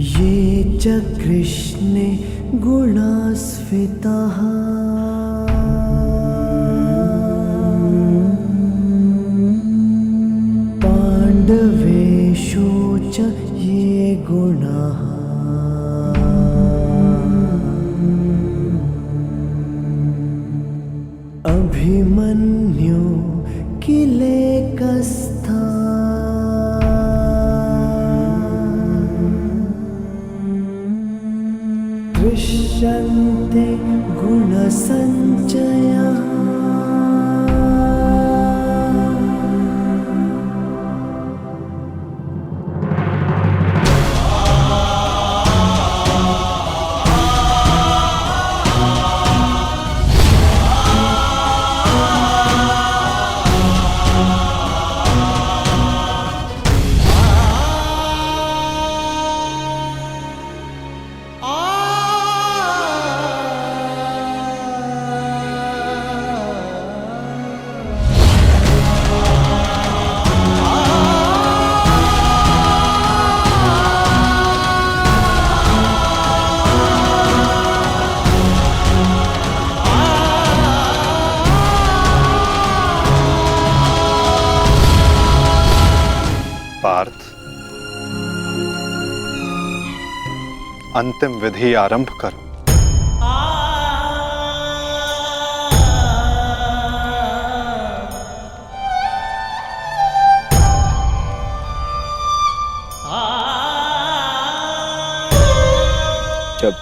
ये च कृष्णे गुणास्फिताः पाण्डवेषु च ये गुणाः अभिमन्यु किलेकस्था दृश्यन्ते गुणसञ्चयः पार्थ, अंतिम विधि आरंभ करो। जब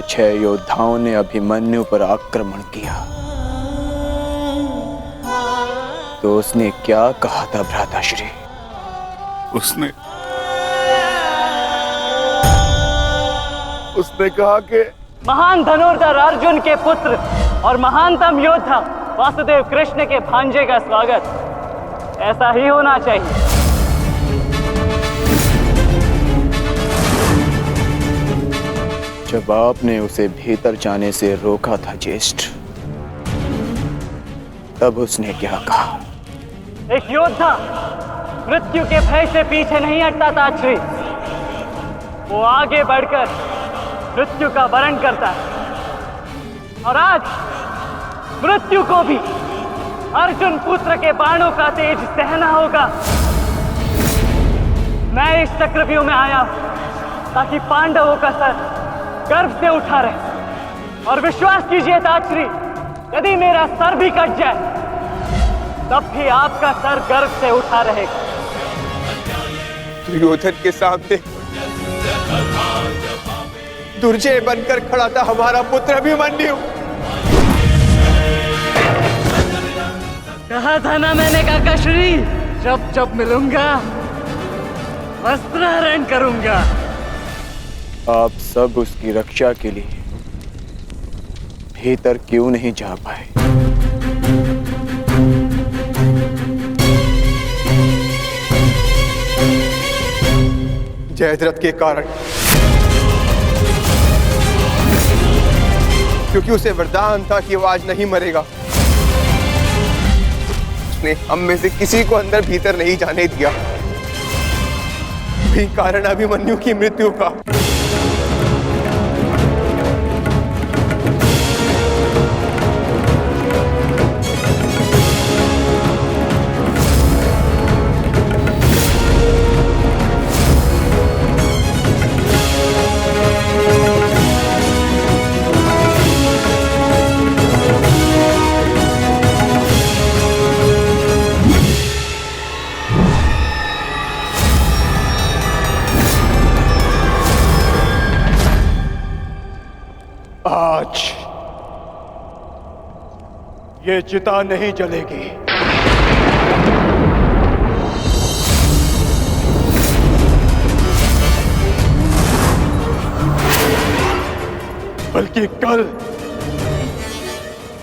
6 योद्धाओं ने अभिमन्यु पर आक्रमण किया तो उसने क्या कहा था भ्राताश्री? उसने कहा कि महान धनुर्धर अर्जुन के पुत्र और महानतम योद्धा वासुदेव कृष्ण के भांजे का स्वागत ऐसा ही होना चाहिए। जब आपने उसे भीतर जाने से रोका था ज्येष्ठ, तब उसने क्या कहा? एक योद्धा मृत्यु के भय से पीछे नहीं हटता था श्री, वो आगे बढ़कर मृत्यु का वरण करता है। और आज मृत्यु को भी अर्जुन पुत्र के बाणों का तेज सहना होगा। मैं इस चक्रव्यूह में आया हूं ताकि पांडवों का सर गर्व से उठा रहे। और विश्वास कीजिए ताश्री, यदि मेरा सर भी कट जाए तब भी आपका सर गर्व से उठा रहेगा। दुर्योधन के सामने दुर्जय बनकर खड़ा था हमारा पुत्र अभिमन्यु। कहा था ना मैंने काकाश्री, जब जब मिलूंगा वस्त्रहरण करूंगा। आप सब उसकी रक्षा के लिए भीतर क्यों नहीं जा पाए? जयद्रथ के कारण, क्योंकि उसे वरदान था कि वो आज नहीं मरेगा। उसने हम में से किसी को अंदर भीतर नहीं जाने दिया। वही कारण अभिमन्यु की मृत्यु का। आज ये चिता नहीं जलेगी। बल्कि कल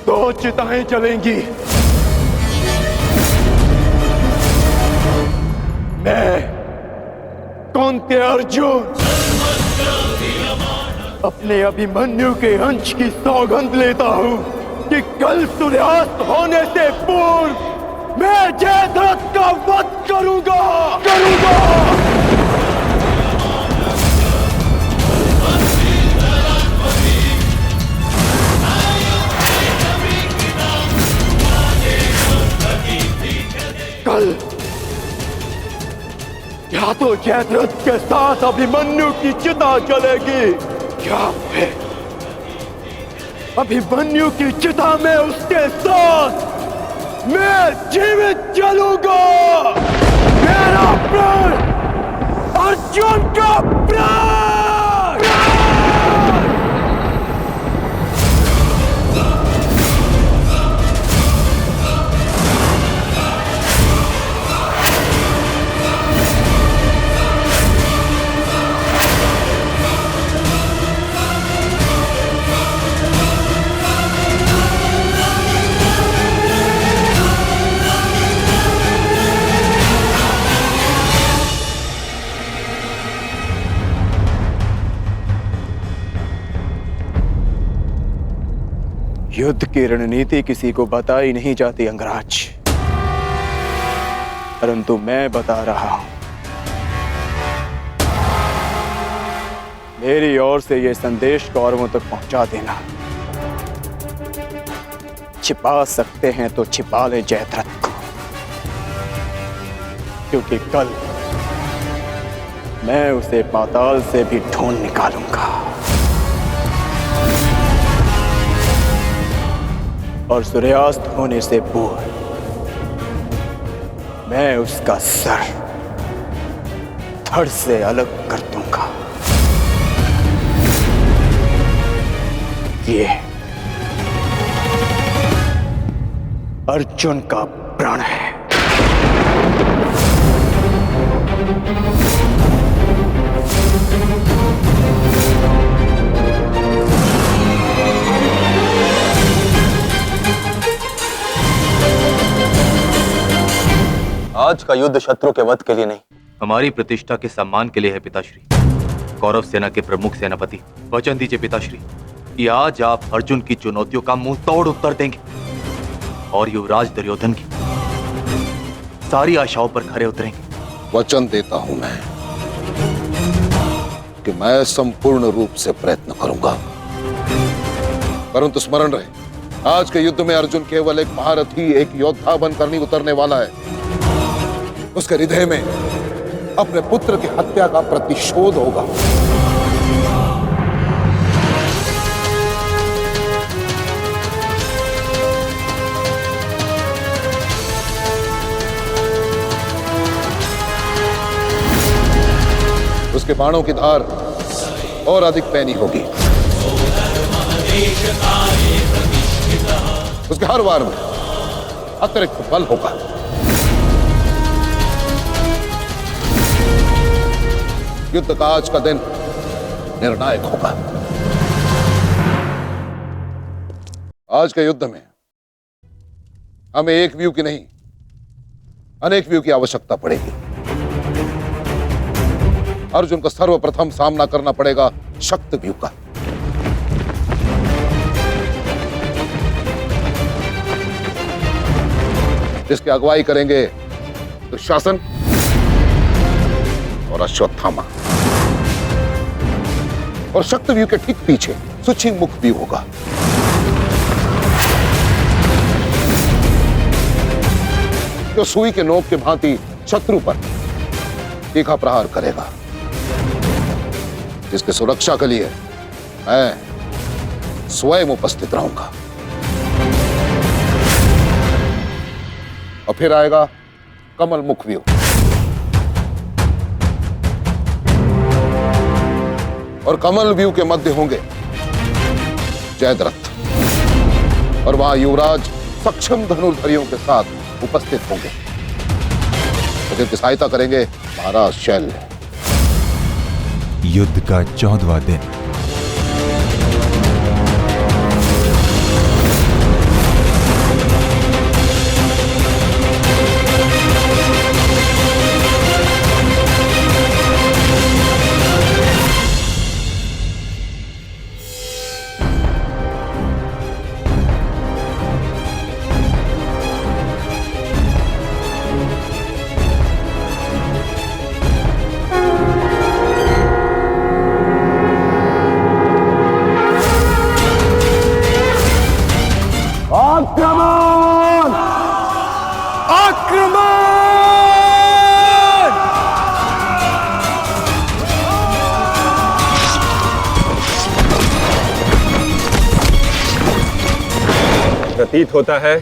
2 चिताएं जलेंगी। मैं कौन्तेय अर्जुन अपने अभिमन्यु के अंश की सौगंध लेता हूं कि कल सूर्यास्त होने से पूर्व मैं जयद्रथ का वध करूंगा। या तो जयद्रथ के साथ अभिमन्यु की चिता जलेगी या फिर अभिमन्यु की चिता में उसके साथ मैं जीवित जलूंगा। मेरा प्राण अर्जुन का प्राण। युद्ध की रणनीति किसी को बताई नहीं जाती अंगराज, परंतु मैं बता रहा हूं। मेरी ओर से यह संदेश कौरवों तक पहुंचा देना। छिपा सकते हैं तो छिपा ले जयद्रथ को, क्योंकि कल मैं उसे पाताल से भी ढूंढ निकालूंगा और सूर्यास्त होने से पूर्व मैं उसका सर धड़ से अलग कर दूंगा। ये अर्जुन का प्रण है। आज का युद्ध शत्रु के वध के लिए नहीं, हमारी प्रतिष्ठा के सम्मान के लिए है पिताश्री। कौरव सेना के प्रमुख सेनापति, वचन दीजिए पिताश्री कि आज आप अर्जुन की चुनौतियों का मुंह तोड़ उत्तर देंगे और युवराज दुर्योधन की सारी आशाओं पर खरे उतरेंगे। वचन देता हूं मैं कि मैं संपूर्ण रूप से प्रयत्न करूंगा, परंतु स्मरण रहे, आज के युद्ध में अर्जुन केवल एक महारथी, एक योद्धा बनकर नहीं उतरने वाला है। उसके हृदय में अपने पुत्र की हत्या का प्रतिशोध होगा। उसके बाणों की धार और अधिक पैनी होगी। उसके हर वार में अतिरिक्त बल होगा। युद्ध का आज का दिन निर्णायक होगा। आज के युद्ध में हमें एक व्यू की नहीं, अनेक व्यू की आवश्यकता पड़ेगी। अर्जुन को सर्वप्रथम सामना करना पड़ेगा शक्त व्यू का। जिसकी अगुवाई करेंगे दुशासन और अश्वत्थामा, और शक्त व्यू के ठीक पीछे सुचिमुख व्यू होगा। जो सुई के नोक के भांति शत्रु पर तीखा प्रहार करेगा, जिसकी सुरक्षा के लिए मैं स्वयं उपस्थित रहूंगा। और फिर आएगा कमल मुख व्यू, और कमल व्यू के मध्य होंगे जयद्रथ, और वहां युवराज सक्षम धनुर्धरियों के साथ उपस्थित होंगे, तो जिनकी सहायता करेंगे महाराज शैल्य। युद्ध का 14वां दिन। प्रतीत होता है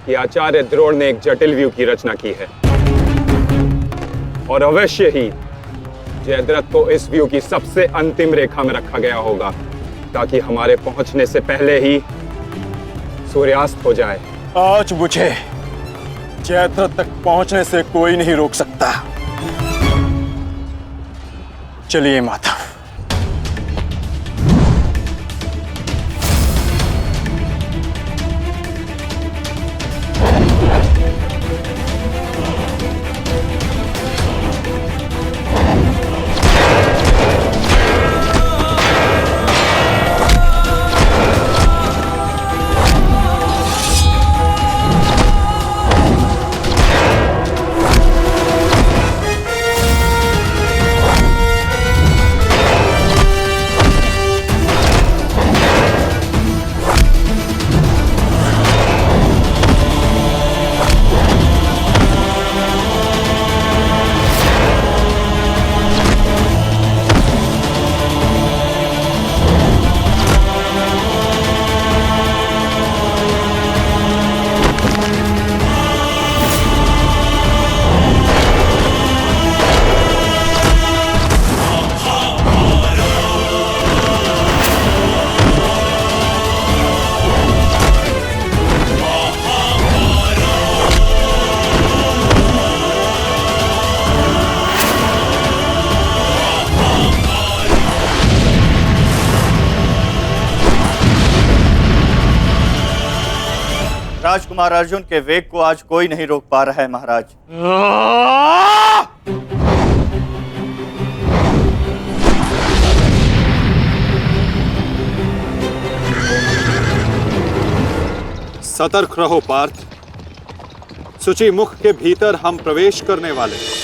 कि आचार्य द्रोण ने एक जटिल व्यू की रचना की है और अवश्य ही जयद्रथ को इस व्यू की सबसे अंतिम रेखा में रखा गया होगा ताकि हमारे पहुंचने से पहले ही सूर्यास्त हो जाए। आज मुझे जयद्रथ तक पहुंचने से कोई नहीं रोक सकता। चलिए माता। राजकुमार अर्जुन के वेग को आज कोई नहीं रोक पा रहा है महाराज। सतर्क रहो पार्थ, सूची मुख के भीतर हम प्रवेश करने वाले हैं।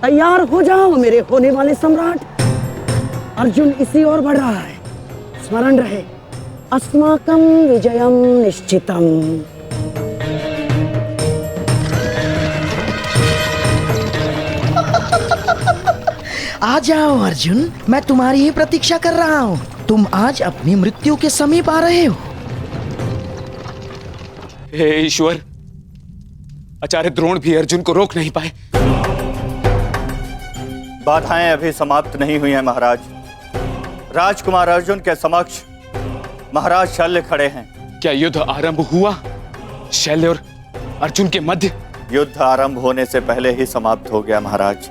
तैयार हो जाओ मेरे होने वाले सम्राट। अर्जुन इसी ओर बढ़ रहा है। स्मरण रहे, अस्माकं विजयम निश्चितम। आ जाओ अर्जुन, मैं तुम्हारी ही प्रतीक्षा कर रहा हूँ। तुम आज अपनी मृत्यु के समीप आ रहे हो। हे ईश्वर, आचार्य द्रोण भी अर्जुन को रोक नहीं पाए। बाधाएं अभी समाप्त नहीं हुई हैं महाराज। राजकुमार अर्जुन के समक्ष महाराज शल्य खड़े हैं। क्या युद्ध आरंभ हुआ? शल्य और अर्जुन के मध्य? युद्ध आरंभ होने से पहले ही समाप्त हो गया महाराज।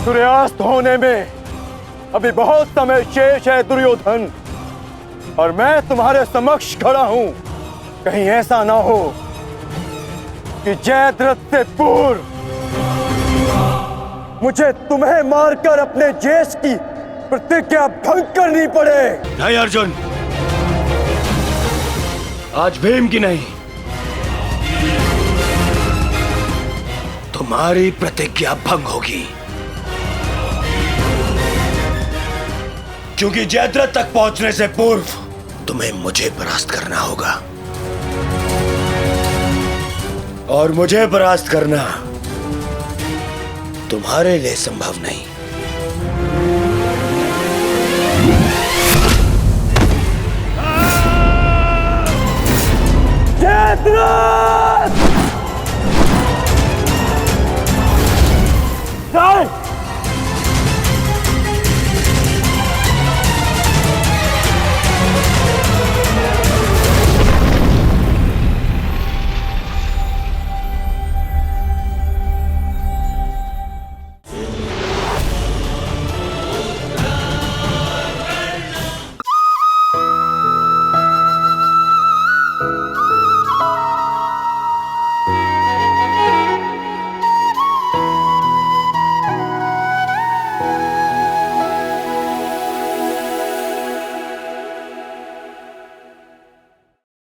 सूर्यास्त होने में अभी बहुत समय शेष है दुर्योधन, और मैं तुम्हारे समक्ष खड़ा हूं। कहीं ऐसा ना हो कि जयद्रथ से पूर्व मुझे तुम्हें मारकर अपने जेश की प्रतिज्ञा भंग करनी पड़े। नहीं अर्जुन, आज भीम की नहीं, तुम्हारी प्रतिज्ञा भंग होगी, क्योंकि जयद्रथ तक पहुंचने से पूर्व तुम्हें मुझे परास्त करना होगा, और मुझे परास्त करना तुम्हारे लिए संभव नहीं। जयद्रथ!